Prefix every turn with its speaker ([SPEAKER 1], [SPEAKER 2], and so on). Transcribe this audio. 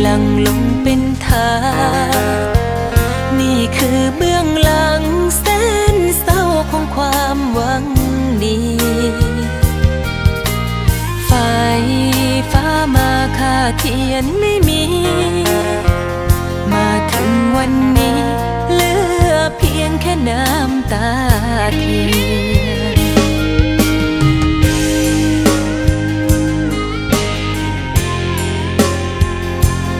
[SPEAKER 1] หลั่งลงเป็นทางนี่คือเบื้องหลังแสนเศร้าของความหวังดีไฟฟ้ามาค่าเทียนไม่มีมาถึงวันนี้เหลือเพียงแค่น้ำตาเทียน